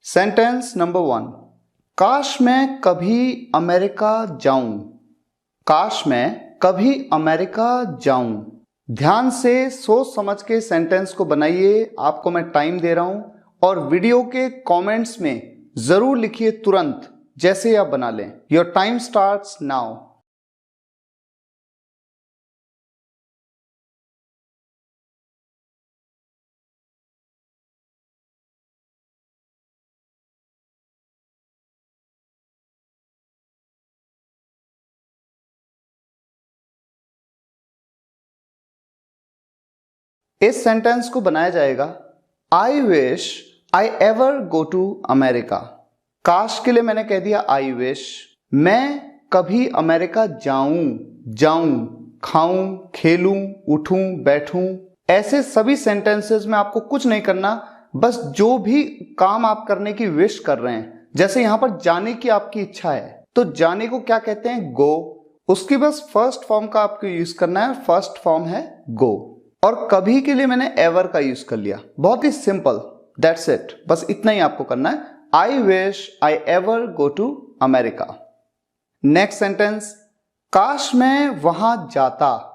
Sentence number 1। काश मैं कभी अमेरिका जाऊं। काश मैं कभी अमेरिका जाऊं। ध्यान से सोच समझ के सेंटेंस को बनाइए। आपको मैं टाइम दे रहा हूं और वीडियो के कमेंट्स में जरूर लिखिए तुरंत जैसे आप बना लें। Your time starts now. इस सेंटेंस को बनाया जाएगा I wish I ever go to America. काश के लिए मैंने कह दिया आई विश। मैं कभी अमेरिका जाऊं, खाऊं, खेलूं, उठूं, बैठूं। ऐसे सभी सेंटेंसेस में आपको कुछ नहीं करना, बस जो भी काम आप करने की विश कर रहे हैं, जैसे यहां पर जाने की आपकी इच्छा है तो जाने को क्या कहते हैं? गो। उसकी बस फर्स्ट फॉर्म का आपको यूज करना है। फर्स्ट फॉर्म है गो। और कभी के लिए मैंने एवर का यूज कर लिया। बहुत ही सिंपल, दैट्स इट। बस इतना ही आपको करना है। I wish I ever go to America. Next sentence, काश मैं वहां जाता।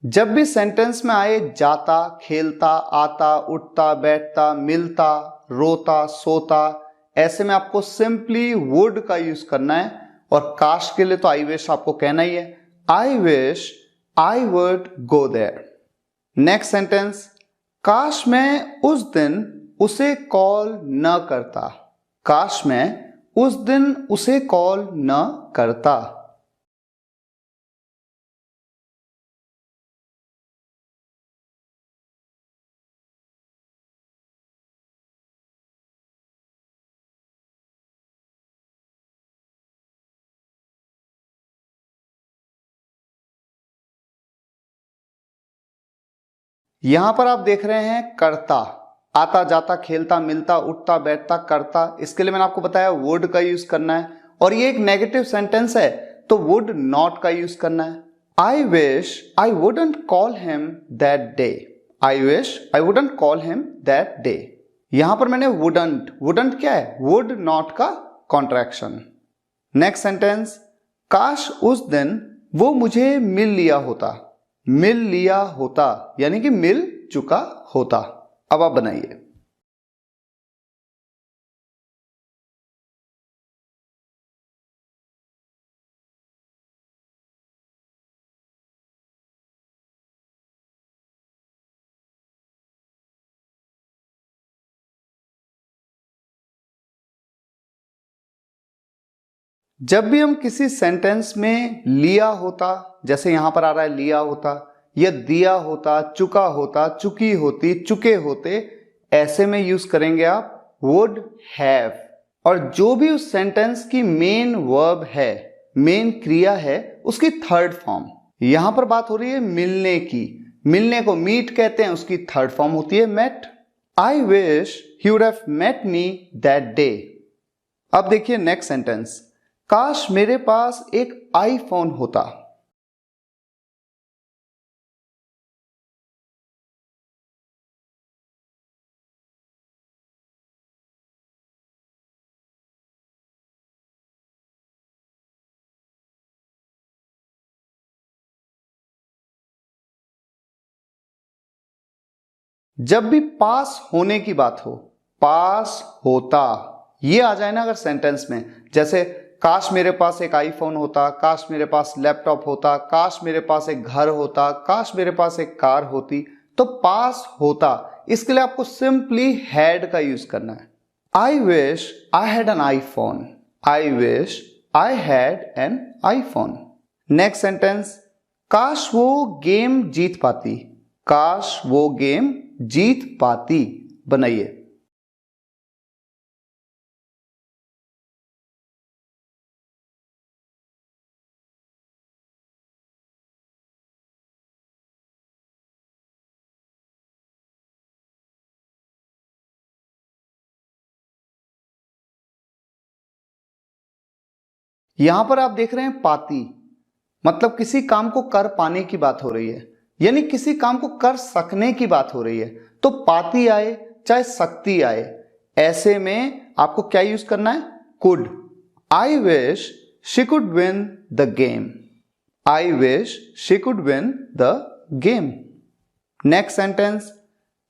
जब भी सेंटेंस में आए जाता, खेलता, आता, उठता, बैठता, मिलता, रोता, सोता, ऐसे में आपको सिंपली वुड का यूज करना है। और काश के लिए तो आई विश आपको कहना ही है। I wish I would go there. Next sentence, काश मैं उस दिन उसे कॉल न करता। काश मैं उस दिन उसे कॉल न करता। यहां पर आप देख रहे हैं करता, आता जाता खेलता मिलता उठता बैठता करता। इसके लिए मैंने आपको बताया वुड का यूज करना है। और ये एक नेगेटिव सेंटेंस है तो वुड नॉट का यूज करना है। I wish I wouldn't call him that day. I wish I wouldn't call him that day. यहां पर मैंने वुडंट, वुडंट क्या है? वुड नॉट का कॉन्ट्रैक्शन। नेक्स्ट सेंटेंस, काश उस दिन वो मुझे मिल लिया होता। मिल लिया होता यानी कि मिल चुका होता। अब आप बनाइए। जब भी हम किसी सेंटेंस में लिया होता, जैसे यहां पर आ रहा है लिया होता, या दिया होता, चुका होता, चुकी होती, चुके होते, ऐसे में यूज करेंगे आप वुड हैव। और जो भी उस सेंटेंस की मेन वर्ब है, मेन क्रिया है, उसकी थर्ड फॉर्म। यहां पर बात हो रही है मिलने की। मिलने को मीट कहते हैं, उसकी थर्ड फॉर्म होती है met. I wish he would have met me that day. अब देखिए नेक्स्ट सेंटेंस, काश मेरे पास एक आईफोन होता। जब भी पास होने की बात हो, पास होता, ये आ जाए ना अगर सेंटेंस में, जैसे काश मेरे पास एक आईफोन होता, काश मेरे पास लैपटॉप होता, काश मेरे पास एक घर होता, काश मेरे पास एक कार होती, तो पास होता इसके लिए आपको सिंपली हैड का यूज करना है। I wish I had an iPhone. I wish I had an iPhone. Next sentence, काश वो गेम जीत पाती। काश वो गेम जीत पाती। बनाइए। यहां पर आप देख रहे हैं पाती, मतलब किसी काम को कर पाने की बात हो रही है, यानी किसी काम को कर सकने की बात हो रही है। तो पाती आए चाहे सकती आए, ऐसे में आपको क्या यूज करना है? Could. I wish she could win the game. I wish she could win the game. Next sentence,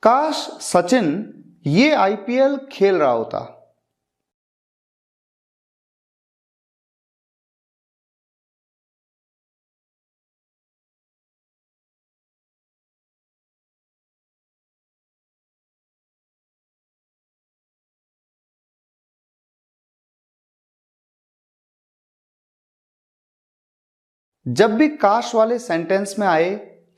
काश सचिन ये आईपीएल खेल रहा होता। जब भी काश वाले सेंटेंस में आए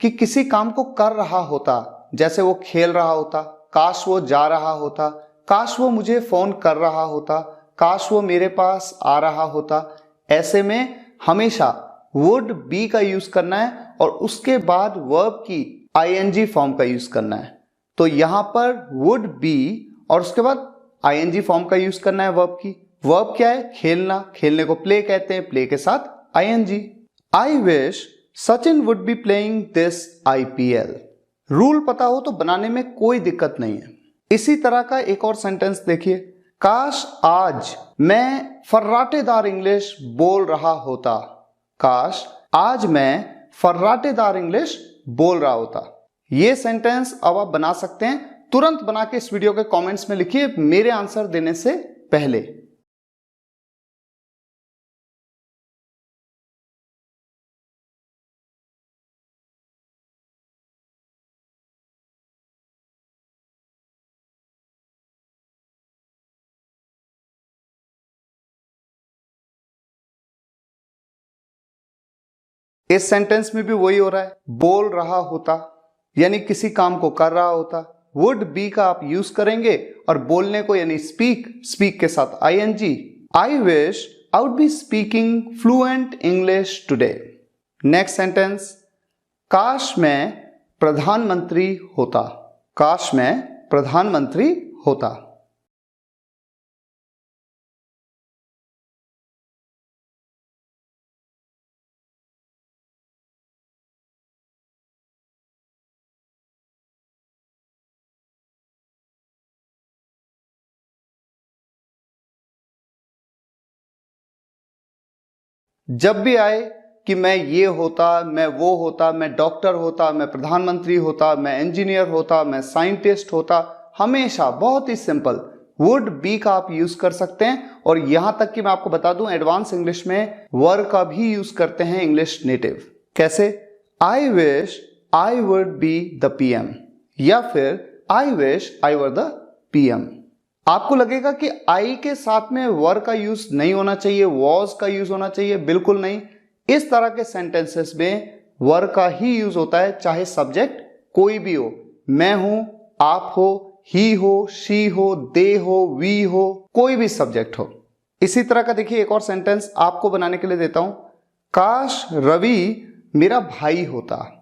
कि किसी काम को कर रहा होता, जैसे वो खेल रहा होता, काश वो जा रहा होता, काश वो मुझे फोन कर रहा होता, काश वो मेरे पास आ रहा होता, ऐसे में हमेशा वुड बी का यूज करना है और उसके बाद वर्ब की आईएनजी फॉर्म का यूज करना है। तो यहां पर वुड बी और उसके बाद आईएनजी फॉर्म का यूज करना है वर्ब की। वर्ब क्या है? खेलना। खेलने को प्ले कहते हैं, प्ले के साथ ING. I wish Sachin would be playing this IPL. Rule पता हो तो बनाने में कोई दिक्कत नहीं है। इसी तरह का एक और सेंटेंस देखिए, काश आज मैं फर्राटेदार इंग्लिश बोल रहा होता। काश आज मैं फर्राटेदार इंग्लिश बोल रहा होता। ये सेंटेंस अब आप बना सकते हैं, तुरंत बना के इस वीडियो के कमेंट्स में लिखिए मेरे आंसर देने से पहले। इस सेंटेंस में भी वही हो रहा है, बोल रहा होता, यानी किसी काम को कर रहा होता। वुड बी का आप यूज करेंगे और बोलने को यानी स्पीक, स्पीक के साथ ING. I wish I would be speaking fluent English today. Next sentence, काश मैं प्रधानमंत्री होता। काश मैं प्रधानमंत्री होता। जब भी आए कि मैं ये होता, मैं वो होता, मैं डॉक्टर होता, मैं प्रधानमंत्री होता, मैं इंजीनियर होता, मैं साइंटिस्ट होता, हमेशा बहुत ही सिंपल वुड बी का आप यूज कर सकते हैं। और यहां तक कि मैं आपको बता दूं, एडवांस इंग्लिश में वर का भी यूज करते हैं इंग्लिश नेटिव। कैसे? आई wish I would be the PM, या फिर आई wish I were the PM. आपको लगेगा कि आई के साथ में वर का यूज नहीं होना चाहिए, वॉज का यूज होना चाहिए। बिल्कुल नहीं। इस तरह के सेंटेंसेस में वर का ही यूज होता है, चाहे सब्जेक्ट कोई भी हो। मैं हूं, आप हो, ही हो, शी हो, दे हो, वी हो, कोई भी सब्जेक्ट हो। इसी तरह का देखिए एक और सेंटेंस आपको बनाने के लिए देता हूं, काश रवि मेरा भाई होता।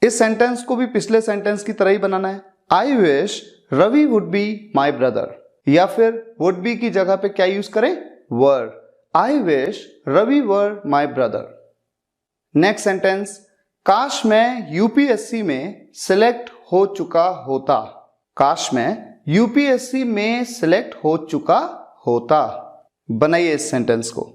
इस सेंटेंस को भी पिछले सेंटेंस की तरह ही बनाना है। I wish Ravi would be my brother, या फिर वुड बी की जगह पे क्या यूज करें? Were. I wish Ravi were my brother. Next sentence, काश मैं यूपीएससी में सिलेक्ट हो चुका होता। काश मैं यूपीएससी में सिलेक्ट हो चुका होता। बनाइए इस सेंटेंस को।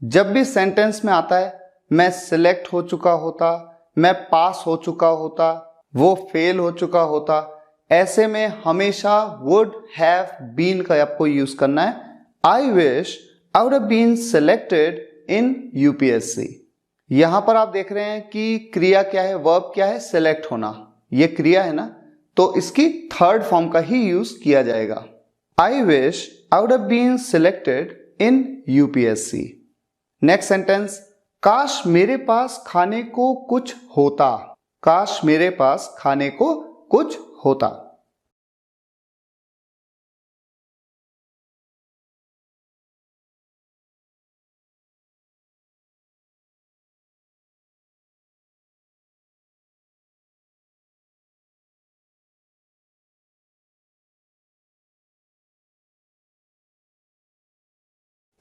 जब भी सेंटेंस में आता है मैं सिलेक्ट हो चुका होता, मैं पास हो चुका होता, वो फेल हो चुका होता, ऐसे में हमेशा वुड हैव बीन का आपको यूज करना है। I wish I would have been selected in UPSC, यहां पर आप देख रहे हैं कि क्रिया क्या है, वर्ब क्या है, सेलेक्ट होना, ये क्रिया है ना, तो इसकी थर्ड फॉर्म का ही यूज किया जाएगा। I wish I would have been selected in UPSC. Next sentence, काश मेरे पास खाने को कुछ होता। काश मेरे पास खाने को कुछ होता।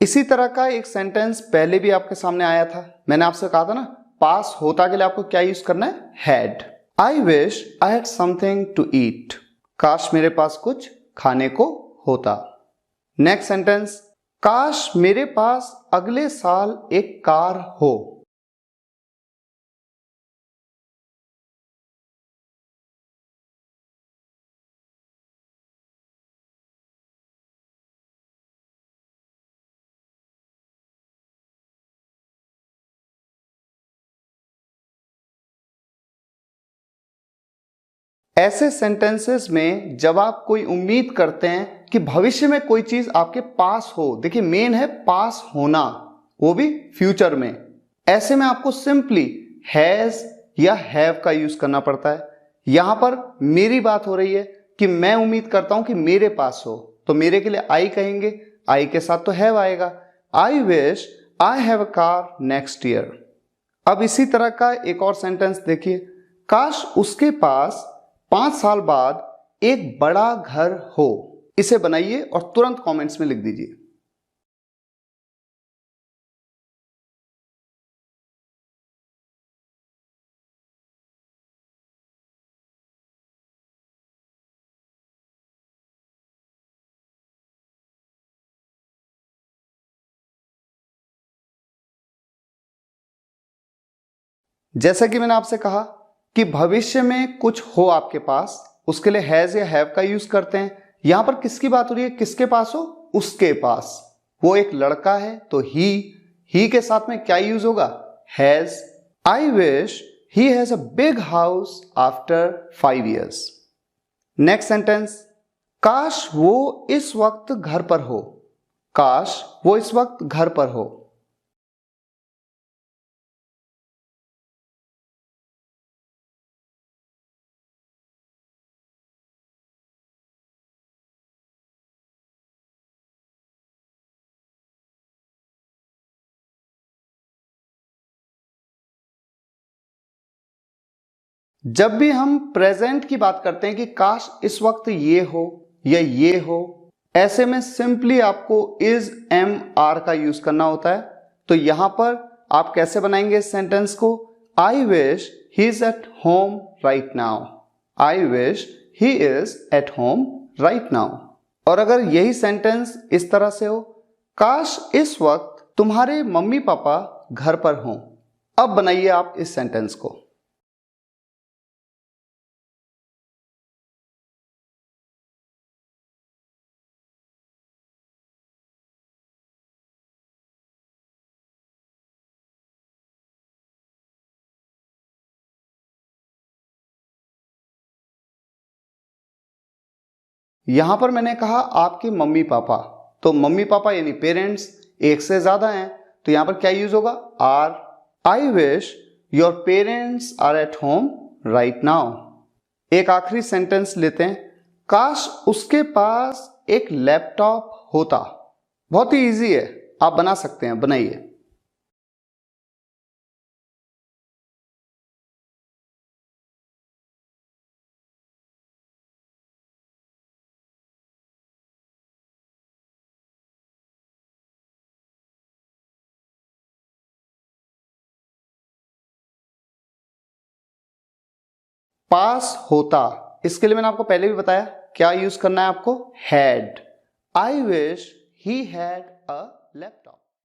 इसी तरह का एक सेंटेंस पहले भी आपके सामने आया था, मैंने आपसे कहा था ना, पास होता के लिए आपको क्या यूज करना है, had. I wish I had something to eat. काश मेरे पास कुछ खाने को होता। नेक्स्ट सेंटेंस, काश मेरे पास अगले साल एक कार हो। ऐसे सेंटेंसेस में जब आप कोई उम्मीद करते हैं कि भविष्य में कोई चीज आपके पास हो, देखिए मेन है पास होना, वो भी फ्यूचर में, ऐसे में आपको सिंपली हैज या हैव का यूज करना पड़ता है। यहां पर मेरी बात हो रही है कि मैं उम्मीद करता हूं कि मेरे पास हो, तो मेरे के लिए आई कहेंगे, आई के साथ तो हैव आएगा। आई wish I have a car next year. अब इसी तरह का एक और सेंटेंस देखिए, काश उसके पास 5 साल बाद एक बड़ा घर हो। इसे बनाइए और तुरंत कमेंट्स में लिख दीजिए। जैसा कि मैंने आपसे कहा कि भविष्य में कुछ हो आपके पास, उसके लिए हैज या हैव का यूज करते हैं। यहां पर किसकी बात हो रही है, किसके पास हो, उसके पास। वो एक लड़का है तो ही के साथ में क्या यूज होगा, has. I wish he has a big house after 5 years। Next sentence, काश वो इस वक्त घर पर हो। काश वो इस वक्त घर पर हो। जब भी हम प्रेजेंट की बात करते हैं कि काश इस वक्त ये हो या ये हो, ऐसे में सिंपली आपको इज एम आर का यूज करना होता है। तो यहां पर आप कैसे बनाएंगे इस सेंटेंस को, आई wish he is eight home right now. I wish he is eight home right now. और अगर यही सेंटेंस इस तरह से हो, काश इस वक्त तुम्हारे मम्मी पापा घर पर हों। अब बनाइए आप इस सेंटेंस को। यहां पर मैंने कहा आपके मम्मी पापा, तो मम्मी पापा यानी पेरेंट्स एक से ज्यादा हैं, तो यहां पर क्या यूज होगा, are. I wish your parents are at home right now. एक आखिरी सेंटेंस लेते हैं, काश उसके पास एक लैपटॉप होता। बहुत ही इजी है, आप बना सकते हैं, बनाइए। पास होता, इसके लिए मैंने आपको पहले भी बताया क्या यूज करना है आपको, had. I wish he had a laptop.